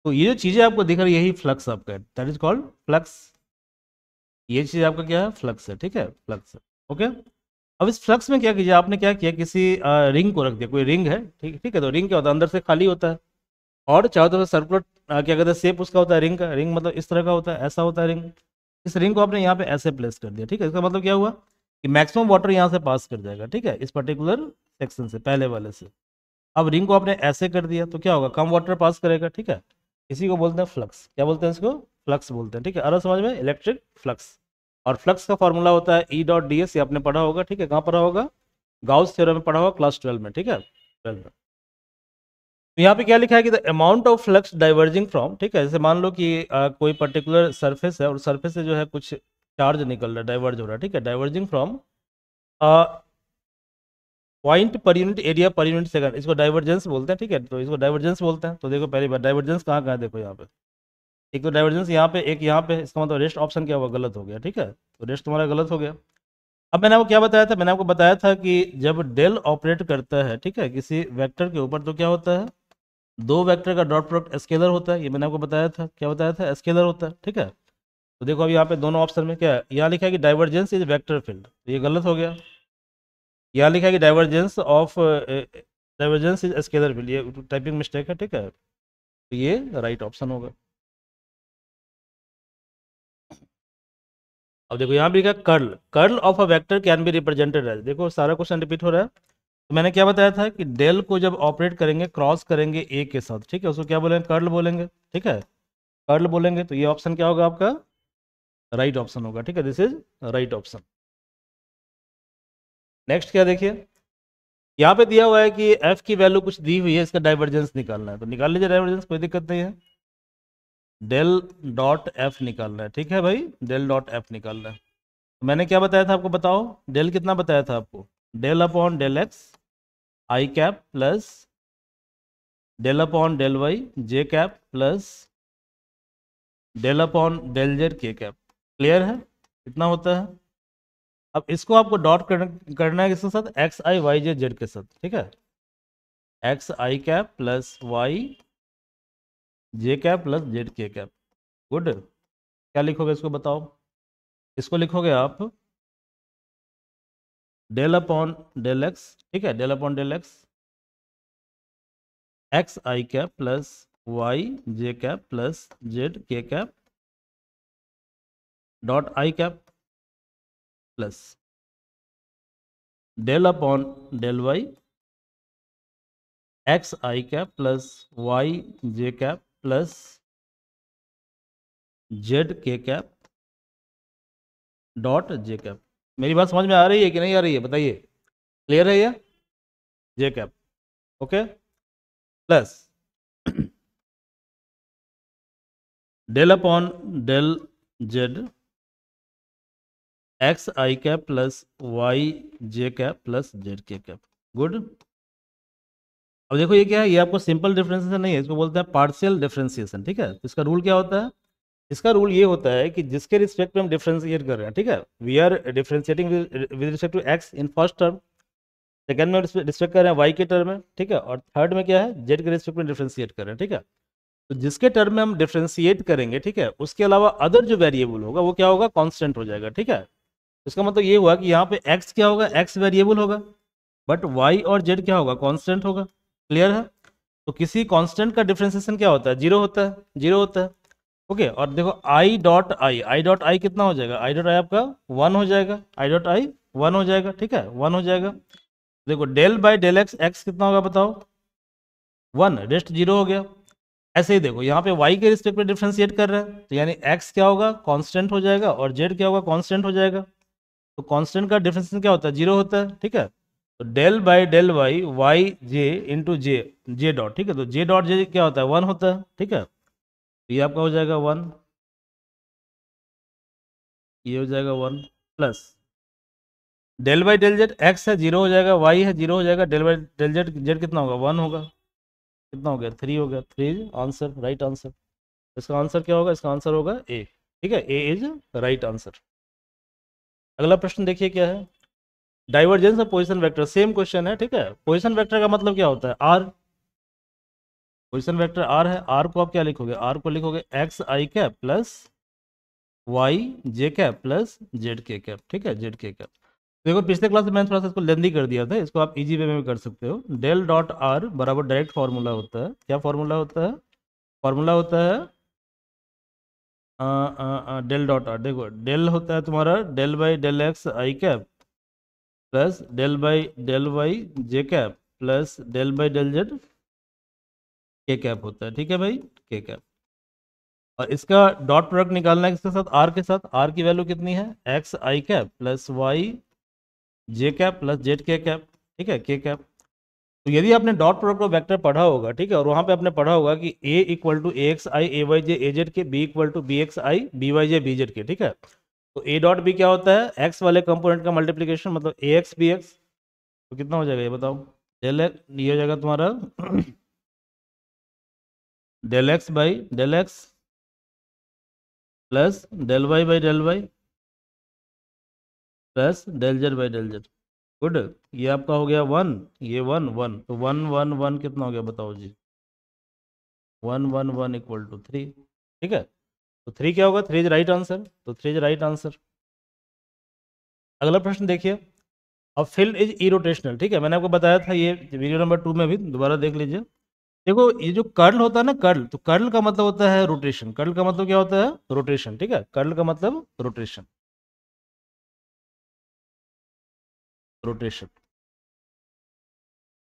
तो ये जो चीजें आपको दिख रही है यही फ्लक्स आपका है, दैट इज कॉल्ड फ्लक्स। ये चीज आपका क्या है, फ्लक्स है, ठीक है, फ्लक्स है। ओके, अब इस फ्लक्स में क्या कीजिए, आपने क्या किया, किसी रिंग को रख दिया, कोई रिंग है, ठीक ठीक है। तो रिंग क्या होता है, अंदर से खाली होता है और चारों तरफ सर्कुलर क्या कहते हैं, शेप उसका होता है रिंग का। रिंग मतलब इस तरह का होता है, ऐसा होता है रिंग। इस रिंग को आपने यहाँ पे ऐसे प्लेस कर दिया, ठीक है। इसका मतलब क्या हुआ कि मैक्सिमम वाटर यहाँ से पास कर जाएगा, ठीक है, इस पर्टिकुलर सेक्शन से, पहले वाले से। अब रिंग को आपने ऐसे कर दिया तो क्या होगा, कम वाटर पास करेगा, ठीक है। इसी को बोलते हैं फ्लक्स। क्या बोलते हैं इसको, फ्लक्स बोलते हैं, ठीक है। अरे समझ में, इलेक्ट्रिक फ्लक्स। और फ्लक्स का फॉर्मूला होता है ई डॉट डी एस। ये आपने पढ़ा होगा, ठीक है, कहाँ पढ़ा होगा, गाउस थ्योरम में पढ़ा होगा, क्लास 12 में, ठीक है, 12 में। तो यहाँ पे क्या लिखा है कि the amount of flux diverging from, ठीक है, जैसे मान लो कि कोई पर्टिकुलर सरफेस है और सरफेस से जो है कुछ चार्ज निकल रहा है, डाइवर्ज हो रहा है, ठीक है, diverging from point per unit area per unit second, इसको डाइवर्जेंस बोलते हैं, ठीक है। तो इसको डाइवर्जेंस बोलते हैं। तो देखो पहली बार डाइवर्जेंस कहाँ कहाँ है, देखो यहाँ पे एक तो डाइवर्जेंस यहाँ पे, एक यहाँ पे, इसका मतलब रेस्ट ऑप्शन क्या हुआ, गलत हो गया, ठीक है। तो रेस्ट तुम्हारा गलत हो गया। अब मैंने आपको क्या बताया था, मैंने आपको बताया था कि जब डेल ऑपरेट करता है, ठीक है, किसी वेक्टर के ऊपर, तो क्या होता है, दो वेक्टर का डॉट प्रोडक्ट स्केलर होता है। ये मैंने आपको बताया था, क्या बताया था, स्केलर होता है, ठीक है। तो देखो अब यहाँ पे दोनों ऑप्शन में क्या है, यहाँ लिखा है कि डाइवर्जेंस इज वेक्टर फील्ड, तो ये गलत हो गया। यहाँ लिखा है कि डाइवर्जेंस इज स्केलर फील्ड, ये टाइपिंग मिस्टेक है, ठीक है। तो ये राइट ऑप्शन होगा। अब देखो यहाँ भी लिखा curl, curl of a vector can be represented as, देखो सारा क्वेश्चन रिपीट हो रहा है। तो मैंने क्या बताया था कि डेल को जब ऑपरेट करेंगे, क्रॉस करेंगे ए के साथ, ठीक है, उसको क्या बोलेंगे, कर्ल बोलेंगे, ठीक है, कर्ल बोलेंगे। तो ये ऑप्शन क्या होगा आपका, राइट ऑप्शन होगा, ठीक है, this is right option. Next क्या देखिए, यहाँ पे दिया हुआ है कि एफ की वैल्यू कुछ दी हुई है, इसका डाइवर्जेंस निकालना है। तो निकाल लीजिए डाइवर्जेंस, कोई दिक्कत नहीं है। डेल डॉट एफ निकालना है, ठीक है भाई, डेल डॉट एफ निकालना है। तो मैंने क्या बताया था आपको, बताओ, डेल कितना बताया था आपको, डेल अपॉन डेल एक्स आई cap plus del upon del Y जे cap plus del upon del Z के कैप। क्लियर है, इतना होता है। अब इसको आपको डॉट करना है किसके साथ, एक्स आई वाई जे जेड के साथ, ठीक है, एक्स आई कैप प्लस वाई जे कैप प्लस जेड के कैप। गुड, क्या लिखोगे इसको बताओ, इसको लिखोगे आप डेल अपॉन डेल एक्स, ठीक है, del upon del x x आई कैप प्लस वाई जे कैप प्लस जेड के cap dot i cap plus del upon del y x I cap plus y J cap plus z के cap dot j cap. मेरी बात समझ में आ रही है कि नहीं आ रही है, बताइए, क्लियर है ये, j cap, okay, plus del upon del Z x आई कैप प्लस वाई जे कैप प्लस जेड के कैप। गुड, अब देखो ये क्या है, ये आपको सिंपल डिफरेंशिएशन नहीं है, इसको बोलते हैं पार्शियल डिफरेंशिएशन, ठीक है। तो इसका रूल क्या होता है, इसका रूल ये होता है कि जिसके रिस्पेक्ट में हम डिफरेंशिएट कर रहे हैं, ठीक है, we are differentiating with respect to X in first term, second में रिस्पेक्ट कर रहे हैं वाई के टर्म में, ठीक है, और थर्ड में क्या है, जेड के रिस्पेक्ट में डिफरेंशिएट कर रहे हैं, ठीक है। तो जिसके टर्म में हम डिफरेंशिएट करेंगे, ठीक है, उसके अलावा अदर जो वेरिएबल होगा वो क्या होगा, कांस्टेंट हो जाएगा, ठीक है। इसका मतलब ये हुआ कि यहाँ पे x क्या होगा, x वेरिएबल होगा, बट y और z क्या होगा, कांस्टेंट होगा। क्लियर है। तो किसी कांस्टेंट का डिफरेंशिएशन क्या होता है, जीरो होता है, जीरो होता है। ओके, और देखो आई डॉट आई कितना हो जाएगा, आई डॉट आई आपका वन हो जाएगा, आई डॉट आई वन हो जाएगा, ठीक है, वन हो जाएगा। देखो del by del x, X कितना होगा बताओ, वन, रेस्ट जीरो हो गया। ऐसे ही देखो यहाँ पे y के रिस्पेक्ट में डिफरेंशिएट कर रहा है, तो यानी x क्या होगा, कांस्टेंट हो जाएगा, और z क्या होगा, कांस्टेंट हो जाएगा। तो कांस्टेंट का डिफरेंशिएशन क्या होता है, जीरो होता है, ठीक है। तो del by del Y, Y J into J, J dot, ठीक है, तो जे डॉट जे क्या होता है, वन होता है, ठीक है। तो ये आपका हो जाएगा वन, ये हो जाएगा one, plus del by del Z, X है जीरो हो जाएगा, वाई है जीरो हो जाएगा, del by del Z, Z कितना होगा, वन होगा, कितना हो गया, थ्री हो गया, three is answer, right answer. इसका आंसर क्या होगा, इसका आंसर होगा ए, ठीक है, ए इज राइट आंसर। अगला प्रश्न देखिए क्या है, divergence of position vector, same question है, ठीक है। पोजीशन वेक्टर का मतलब क्या होता है, आर, पोजीशन वेक्टर आर है, आर को आप क्या लिखोगे, आर को लिखोगे एक्स आई कैप प्लस वाई जे कैप प्लस जेड के कैप, ठीक है, जेड के कैप। देखो पिछले क्लास में मैंने थोड़ा सा इसको लेंदी कर दिया था, इसको आप इजी वे में भी कर सकते हो। डेल डॉट आर बराबर डायरेक्ट फार्मूला होता है, क्या फार्मूला होता है, फार्मूला होता है डेल डॉट आर, देखो डेल होता है तुम्हारा del by del x I cap plus del by del Y J cap plus del by del Z के कैप होता है, ठीक है भाई, के कैप। और इसका डॉट प्रोडक्ट निकालना है किसके साथ, आर के साथ, आर की वैल्यू कितनी है, एक्स आई कैप प्लस वाई जे कैप प्लस जेड के कैप, ठीक है, के कैप। तो यदि आपने डॉट प्रोडक्ट ऑफ वेक्टर पढ़ा होगा, ठीक है, और वहां पे आपने पढ़ा होगा कि a equal to A X I A Y J A Z K, b equal to B X I B Y J B Z K, ठीक है। तो a डॉट b क्या होता है, x वाले कंपोनेंट का मल्टीप्लीकेशन, मतलब ए एक्स बी एक्स। तो कितना हो जाएगा ये बताओ, डेल ये हो जाएगा तुम्हारा del x by del x plus del y by del y plus del z by del z. Good, ये आपका हो गया वन, ये वन वन, तो वन वन वन कितना हो गया बताओ जी, one one one equal to three, ठीक है। तो थ्री क्या होगा, थ्री इज राइट आंसर, तो थ्री इज राइट आंसर। अगला प्रश्न देखिए, अब फील्ड इज इरोटेशनल, ठीक है, मैंने आपको बताया था ये वीडियो नंबर 2 में भी, दोबारा देख लीजिए। देखो ये जो कर्ल होता है ना, कर्ल, तो कर्ल का मतलब होता है रोटेशन, कर्ल का मतलब क्या होता है, रोटेशन, ठीक है, कर्ल का मतलब रोटेशन, रोटेशन।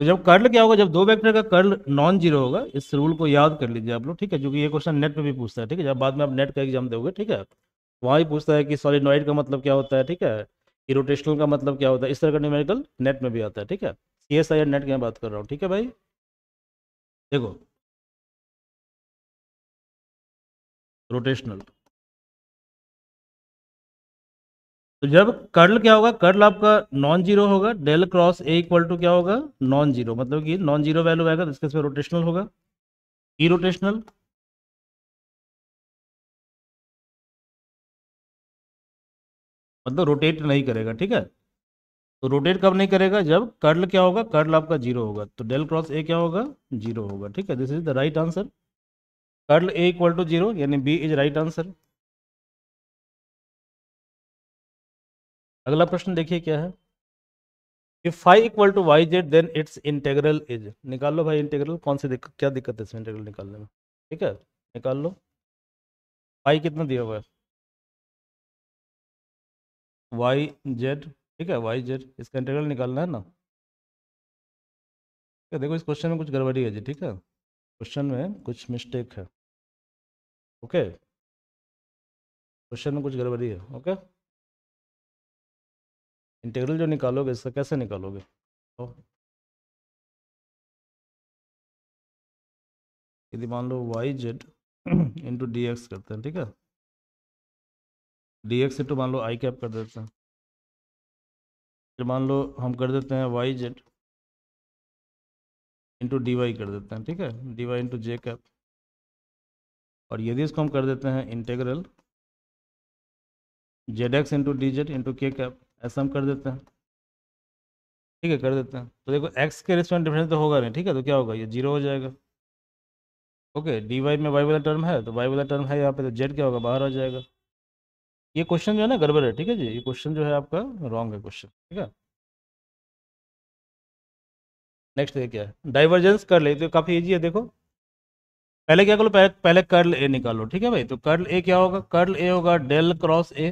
तो जब कर्ल क्या होगा, जब दो वेक्टर का कर्ल नॉन जीरो होगा, इस रूल को याद कर लीजिए आप लोग, ठीक है, क्योंकि ये क्वेश्चन नेट में भी पूछता है, ठीक है, जब बाद में आप नेट का एग्जाम दोगे, ठीक है, वहाँ ही पूछता है कि सॉलिनॉइड का मतलब क्या होता है, ठीक है, इरोटेशनल का मतलब क्या होता है, इस तरह का न्यूमेरिकल नेट में भी आता है, ठीक है, CSIR नेट की मैं बात कर रहा हूँ, ठीक है भाई। देखो रोटेशनल, तो जब कर्ल क्या होगा, कर्ल आपका नॉन जीरो होगा, del cross A equal to क्या होगा, नॉन जीरो, मतलब कि नॉन जीरो वैल्यू आएगा तो इसके रोटेशनल होगा, इरोटेशनल, मतलब रोटेट नहीं करेगा, ठीक है। तो रोटेट कब नहीं करेगा, जब कर्ल क्या होगा, कर्ल आपका जीरो होगा, तो डेल क्रॉस ए क्या होगा, जीरो होगा, ठीक है, this is the right answer. Curl A equal to zero, यानी बी इज राइट आंसर। अगला प्रश्न देखिए क्या है, if phi equal to Y Z then its integral is, निकाल लो भाई इंटेग्रल, कौन सी दिक्कत, क्या दिक्कत है इसमें इंटेग्रल निकालने में, ठीक है, निकाल लो। फाई कितना दिया हुआ है, वाई जेड, ठीक है, वाई जेड, इसका इंटीग्रल निकालना है ना। ठीक है, देखो इस क्वेश्चन में कुछ गड़बड़ी है जी, ठीक है, क्वेश्चन में कुछ मिस्टेक है, ओके, क्वेश्चन में कुछ गड़बड़ी है, ओके। इंटीग्रल जो निकालोगे इसका कैसे निकालोगे, तो यदि मान लो y Z into d x करते हैं, ठीक है, डी एक्स इंटू मान लो आई कैप कर देते हैं, फिर मान लो हम कर देते हैं Y Z into D Y कर देते हैं, ठीक है, D Y into J cap. और यदि इसको हम कर देते हैं integral Z X into D Z into K cap, ऐसा हम कर देते हैं, ठीक है, कर देते हैं। तो देखो एक्स के रिस्पेक्ट डिफरेंस तो होगा नहीं, ठीक है, तो क्या होगा, ये जीरो हो जाएगा। ओके, डी वाई में वाई वाला टर्म है, तो वाई वाला टर्म है यहाँ पे, तो जेड क्या होगा, बाहर आ जाएगा। ये क्वेश्चन जो है ना गड़बड़ है, ठीक है जी, ये क्वेश्चन जो है आपका रॉन्ग है क्वेश्चन, ठीक है। नेक्स्ट है क्या है, डाइवर्जेंस कर ले, तो काफ़ी इजी है, देखो पहले क्या करो, पहले कर्ल ए निकालो, ठीक है भाई। तो कर्ल ए क्या होगा, कर्ल ए होगा del cross A,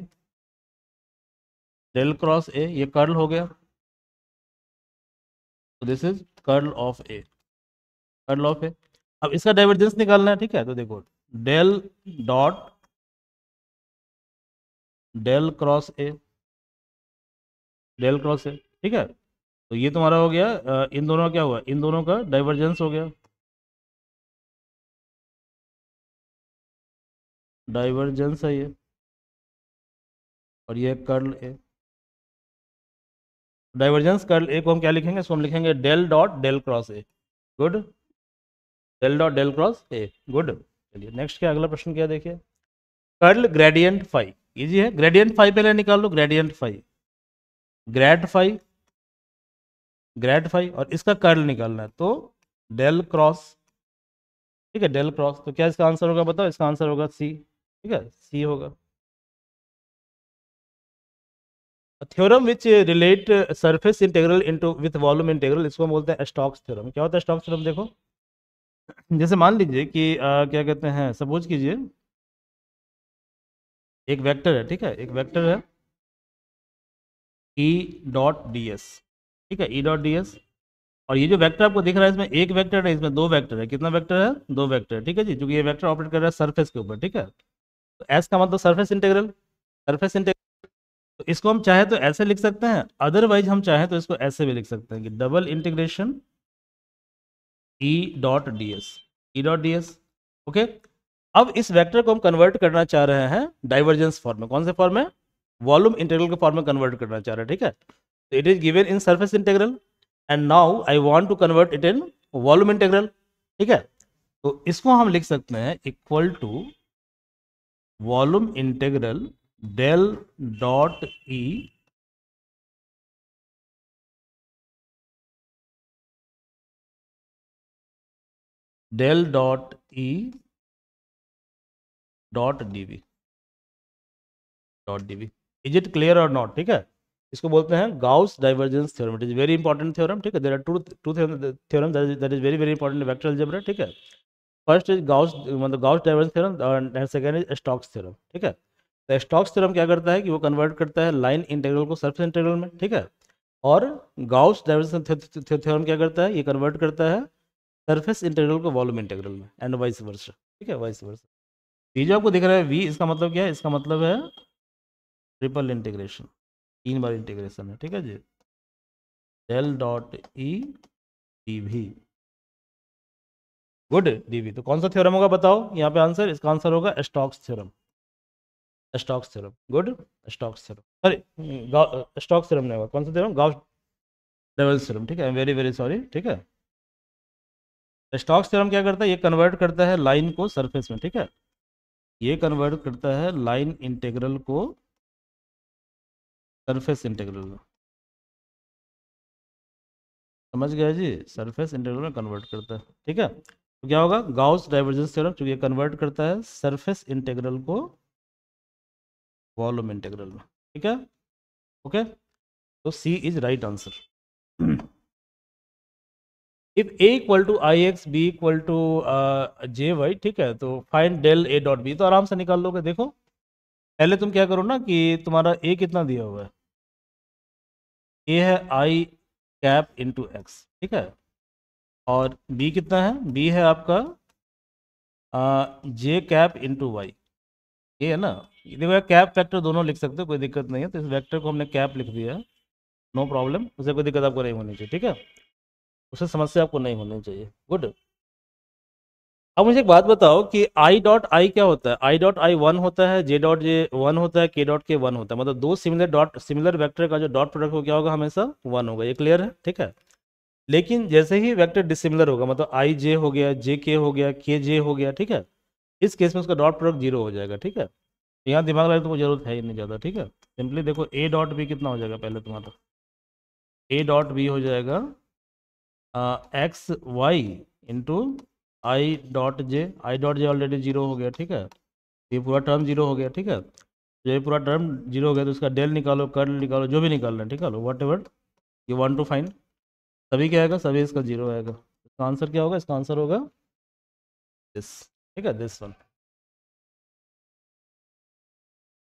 del cross A, ये कर्ल हो गया, तो this is curl of A, curl of A. अब इसका डाइवर्जेंस निकालना है, ठीक है, तो देखो del dot del cross A, del cross A, ठीक है। तो ये तुम्हारा हो गया, इन दोनों का क्या हुआ, इन दोनों का डाइवर्जेंस हो गया, डाइवर्जेंस है ये, और ये curl A. Divergence curl A को हम क्या लिखेंगे, इसको हम लिखेंगे del dot del cross A, good, del dot del cross A, good. चलिए नेक्स्ट क्या, अगला प्रश्न क्या देखिए, कर्ल ग्रेडियंट फाई, इजी है, ग्रेडियंट फाई पहले निकाल लो, gradient phi, grad phi, grad phi, और इसका कर्ल निकालना है, तो डेल क्रॉस, ठीक है, डेल क्रॉस। तो क्या इसका आंसर होगा बताओ, इसका आंसर होगा सी, ठीक है, सी होगा। Theorem which relate surface integral into with volume integral, इसको हम बोलते हैं स्टोक्स थ्योरम। क्या होता है स्टोक्स थ्योरम, देखो जैसे मान लीजिए कि क्या कहते हैं, सपोज कीजिए एक वेक्टर है, ठीक है, एक वेक्टर है ई डॉट डी एस, ठीक है, ई डॉट डी एस। और ये जो वेक्टर आपको दिख रहा है, इसमें एक वेक्टर है, इसमें दो वेक्टर है, कितना वेक्टर है, दो वेक्टर है, ठीक है जी, क्योंकि ये वेक्टर ऑपरेट कर रहा है सरफेस के ऊपर, ठीक है। तो एस का मतलब सरफेस इंटीग्रल, सरफेस इंटीग्रल। तो इसको हम चाहे तो ऐसे लिख सकते हैं, अदरवाइज हम चाहे तो इसको ऐसे भी लिख सकते हैं कि double integration E dot D S, E dot D S, okay. अब इस वेक्टर को हम कन्वर्ट करना चाह रहे हैं डाइवर्जेंस फॉर्म में, कौन से फॉर्म में, वॉल्यूम इंटीग्रल के फॉर्म में कन्वर्ट करना चाह रहे हैं, ठीक है। तो it is given in surface integral and now I want to convert it in volume integral, ठीक है। तो इसको हम लिख सकते हैं equal to volume integral del dot E del dot E dot DV, dot DV. Is it clear और not, ठीक है। इसको बोलते हैं Gauss divergence theorem, it is very important theorem, ठीक है। There are two theorem that is very very important in vector algebra, ठीक है। फर्स्ट इज गाउस, मतलब Gauss divergence theorem, and second is Stokes theorem, ठीक है। तो Stokes theorem क्या करता है कि वो कन्वर्ट करता है लाइन इंटीग्रल को सरफेस इंटीग्रल में, ठीक है। और गाउस डाइवर्जेंस थ्योरम क्या करता है, ये कन्वर्ट करता है सरफेस इंटीग्रल को वॉल्यूम इंटीग्रल में, एंड वाइस वर्सा, ठीक है, वाइस वर्सा। ये जो आपको दिख रहा है वी, इसका मतलब क्या है, इसका मतलब है ट्रिपल इंटीग्रेशन, तीन बार इंटीग्रेशन है, ठीक है जी, del dot E d v, good, d v. तो कौन सा थ्योरम होगा बताओ यहाँ पे आंसर, इसका आंसर होगा Stokes theorem, Stokes theorem, good, Stokes theorem, sorry Stokes theorem नहीं होगा, कौन सा थ्योरम, गाउस डाइवर्जेंस थ्योरम, ठीक है, वेरी वेरी सॉरी, ठीक है। स्टोक्स थ्योरम क्या करता है, ये कन्वर्ट करता है लाइन को सरफेस में, ठीक है, ये कन्वर्ट करता है लाइन इंटीग्रल को सरफेस इंटीग्रल में, समझ गया जी, सरफेस इंटीग्रल में कन्वर्ट करता है, ठीक है। तो क्या होगा, गाउस डाइवर्जेंस थ्योरम, क्योंकि ये कन्वर्ट करता है सरफेस इंटीग्रल को वॉल्यूम इंटीग्रल में, ठीक है, ओके। तो C is right answer. If A equal to i x, B equal to j y, ठीक है, तो find del A dot B, तो आराम से निकाल लोगे। देखो पहले तुम क्या करो ना कि तुम्हारा ए कितना दिया हुआ है, ए है आई कैप इंटू एक्स, ठीक है, और बी कितना है, बी है आपका जे कैप इंटू वाई, ये है ना। ये देखो कैप फैक्टर दोनों लिख सकते हो, कोई दिक्कत नहीं है। तो इस वेक्टर को हमने कैप लिख दिया है, नो प्रॉब्लम, उसे कोई दिक्कत आपको नहीं होनी चाहिए, ठीक है, उससे समस्या आपको नहीं होनी चाहिए, गुड। अब मुझे एक बात बताओ कि आई डॉट आई क्या होता है, आई डॉट आई वन होता है, जे डॉट जे वन होता है, के डॉट के वन होता है, मतलब दो सिमिलर डॉट, सिमिलर वेक्टर का जो डॉट प्रोडक्ट हो क्या होगा, हमेशा वन होगा, ये क्लियर है, ठीक है। लेकिन जैसे ही वेक्टर डिसिमिलर होगा, मतलब आई जे हो गया, जे के हो गया, के जे हो गया, ठीक है, इस केस में उसका डॉट प्रोडक्ट जीरो हो जाएगा, ठीक है। यहाँ दिमाग लगाने की तो जरूरत है ही नहीं ज़्यादा, ठीक है। सिंपली देखो ए डॉट बी कितना हो जाएगा पहले तुम्हारा, ए डॉट बी हो जाएगा X Y into I dot J, I dot J already zero हो गया, ठीक है, ये पूरा टर्म जीरो हो गया, ठीक है। तो ये पूरा टर्म जीरो हो गया तो उसका डेल निकालो, कर्ल निकालो, जो भी निकालना है, ठीक है, whatever you want to find. सभी क्या आएगा, सभी इसका जीरो आएगा। इसका आंसर क्या होगा, इसका आंसर होगा दिस, ठीक है, दिस वन।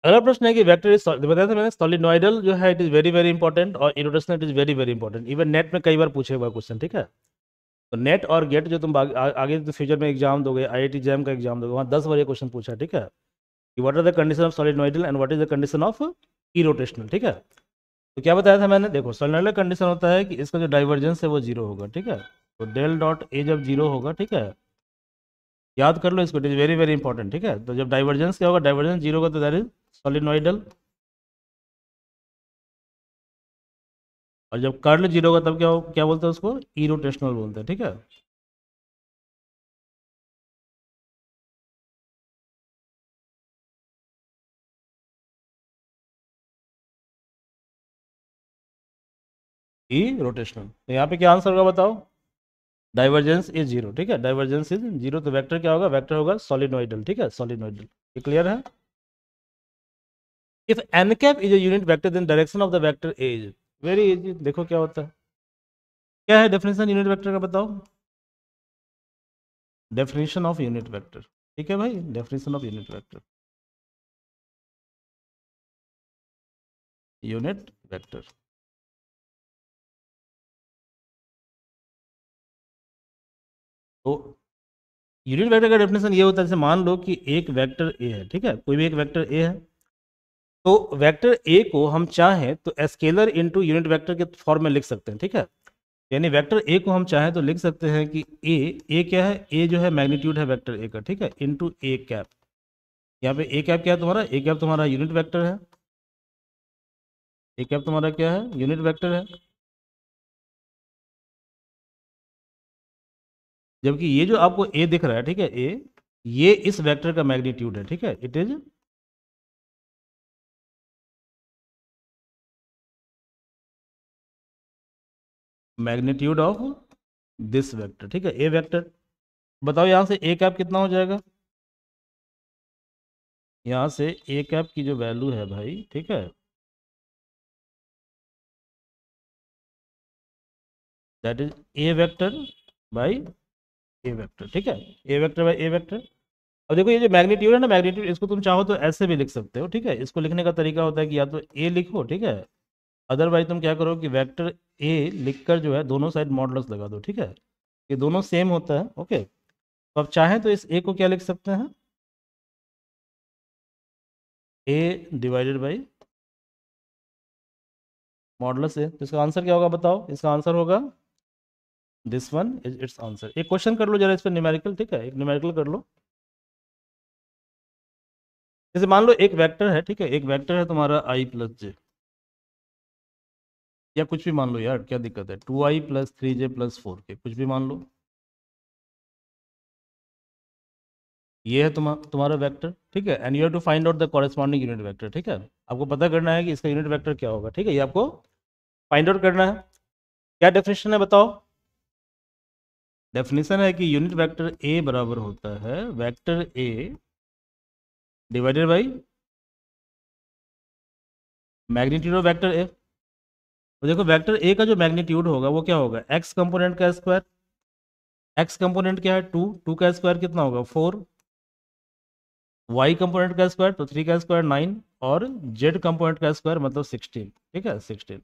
अगला प्रश्न है कि वेक्टर इज, बताया था मैंने, सॉलिनॉइडल जो है it is very very important, और irrotational it is very very important. Even NET में कई बार पूछे हुआ क्वेश्चन, ठीक है। तो नेट और गेट जो तुम आगे तो फ्यूचर में एग्जाम दोगे, आईआईटी जैम का एग्जाम दोगे, वहाँ 10 बार ये क्वेश्चन पूछा है, ठीक है, कि what are the condition of solenoidal and what is the condition of irrotational, ठीक है। तो क्या बताया था मैंने, देखो सॉलिनॉइडल कंडीशन होता है कि इसका जो डाइवर्जेंस है वो जीरो होगा, ठीक है। तो डेल डॉट ए जब जीरो होगा, ठीक है, याद कर लो इसको, it is very very important, ठीक है। तो जब डाइवर्जेंस क्या होगा, डाइवर्जेंस जीरो होगा तो दैट इज सॉलिनॉइडल, और जब कर्ल जीरो होगा तब क्या बोलते हैं उसको, इरोटेशनल बोलते हैं, ठीक है। इरोटेशनल, तो यहाँ पे क्या आंसर होगा बताओ, डाइवर्जेंस इज जीरो, ठीक है, डाइवर्जेंस इज जीरो, तो वेक्टर क्या होगा, वेक्टर होगा सॉलिनॉइडल, ठीक है, सॉलिनॉइडल। ये क्लियर है। If N cap is a unit vector then direction of the vector is, very easy, देखो क्या होता है, क्या है डेफिनेशन यूनिट वेक्टर का बताओ, डेफिनेशन ऑफ यूनिट वेक्टर, ठीक है भाई, definition of unit vector, unit vector. तो यूनिट वेक्टर का डेफिनेशन ये होता है, जैसे मान लो कि एक वेक्टर ए है, ठीक है, कोई भी एक वेक्टर ए है, तो वेक्टर ए को हम चाहें तो स्केलर इनटू यूनिट वेक्टर के फॉर्म में लिख सकते हैं, ठीक है। यानी वेक्टर ए को हम चाहें तो लिख सकते हैं कि ए क्या है, ए जो है मैग्नीट्यूड है वेक्टर ए का, ठीक है, इनटू ए कैप। यहाँ पे ए कैप क्या है तुम्हारा, ए कैप तुम्हारा यूनिट वेक्टर है, ए कैप तुम्हारा क्या है, यूनिट वेक्टर है। जबकि ये जो आपको ए दिख रहा है, ठीक है, ए, ये इस वेक्टर का मैग्नीट्यूड है, ठीक है, it is magnitude of this vector, ठीक है, ए वेक्टर। बताओ यहाँ से ए कैप कितना हो जाएगा, यहाँ से ए कैप की जो वैल्यू है भाई, ठीक है, that is a vector by A vector, ठीक है, ए वेक्टर बाई ए वेक्टर। अब देखो ये जो मैग्नीट्यूड है ना, मैग्नीट्यूड इसको तुम चाहो तो ऐसे भी लिख सकते हो, ठीक है। इसको लिखने का तरीका होता है कि या तो ए लिखो, ठीक है, अदरवाइज तुम क्या करो कि वेक्टर ए लिखकर जो है दोनों साइड मॉडुलस लगा दो, ठीक है, ये दोनों सेम होता है, ओके। तो अब चाहें तो इस ए को क्या लिख सकते हैं, ए डिवाइडेड बाई मॉडुलस ए। तो इसका आंसर क्या होगा बताओ, इसका आंसर होगा this one is it's answer. एक क्वेश्चन कर लो जरा इस पर न्यूमेरिकल, ठीक है, एक न्यूमेरिकल कर लो। जैसे मान लो एक वेक्टर है, ठीक है, एक वेक्टर है तुम्हारा आई प्लस जे, या कुछ भी मान लो यार, क्या दिक्कत है, 2i plus 3j plus 4k, कुछ भी मान लो, ये है तुम्हारा वेक्टर, ठीक है, and you have to find out the corresponding unit vector, ठीक है। आपको पता करना है कि इसका यूनिट वेक्टर क्या होगा, ठीक है, ये आपको फाइंड आउट करना है। क्या डेफिनेशन है बताओ, डेफिनेशन है कि यूनिट वेक्टर ए बराबर होता है vector A divided by magnitude of vector A. तो देखो वेक्टर ए का जो मैग्नीट्यूड होगा वो क्या होगा, एक्स कंपोनेंट का स्क्वायर, एक्स कंपोनेंट क्या है 2, 2 का स्क्वायर कितना होगा 4, वाई कंपोनेंट का स्क्वायर तो 3 का स्क्वायर 9, और जेड कंपोनेंट का स्क्वायर मतलब 16, ठीक है, 16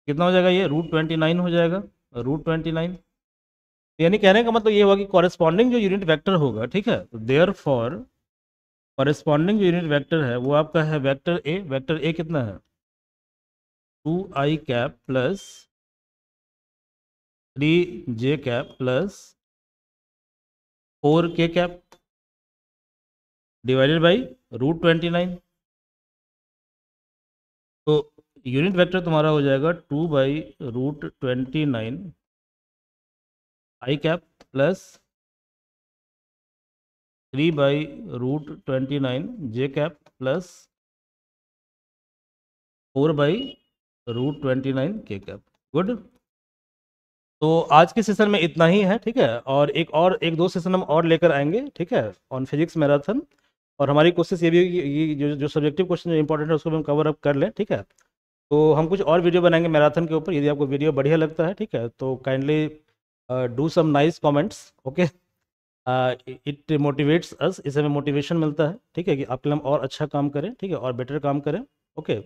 कितना हो जाएगा, ये √29 हो जाएगा, √29। यानी कहने का मतलब ये हुआ कि कॉरेस्पॉन्डिंग जो यूनिट वेक्टर होगा, ठीक है, तो देयर फॉर कॉरेस्पॉन्डिंग जो यूनिट वेक्टर है वो आपका है वेक्टर ए, वेक्टर ए कितना है 2i cap plus 3j cap plus 4k cap divided by √29। तो यूनिट वेक्टर तुम्हारा हो जाएगा 2 by √29 I cap plus 3/√29 J cap plus 4/√29 के कैप। गुड। तो आज के सेशन में इतना ही है, ठीक है। और एक दो सेशन हम और लेकर आएंगे, ठीक है, ऑन फिजिक्स मैराथन। और हमारी कोशिश ये भी होगी ये जो सब्जेक्टिव क्वेश्चन जो इंपॉर्टेंट है उसको भी हम कवर अप कर लें, ठीक है। तो हम कुछ और वीडियो बनाएंगे मैराथन के ऊपर। यदि आपको वीडियो बढ़िया लगता है, ठीक है, तो kindly do some nice comments, okay. It motivates us, इससे हमें मोटिवेशन मिलता है, ठीक है, कि आपके लिए हम और अच्छा काम करें, ठीक है, और बेटर काम करें, ओके।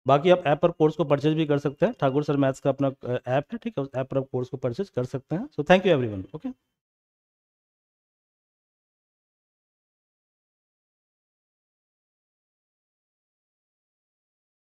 बाकी आप ऐप पर कोर्स को परचेज भी कर सकते हैं। ठाकुर सर मैथ्स का अपना ऐप है, ठीक है, उस ऐप पर आप कोर्स को परचेज कर सकते हैं। So thank you everyone, okay.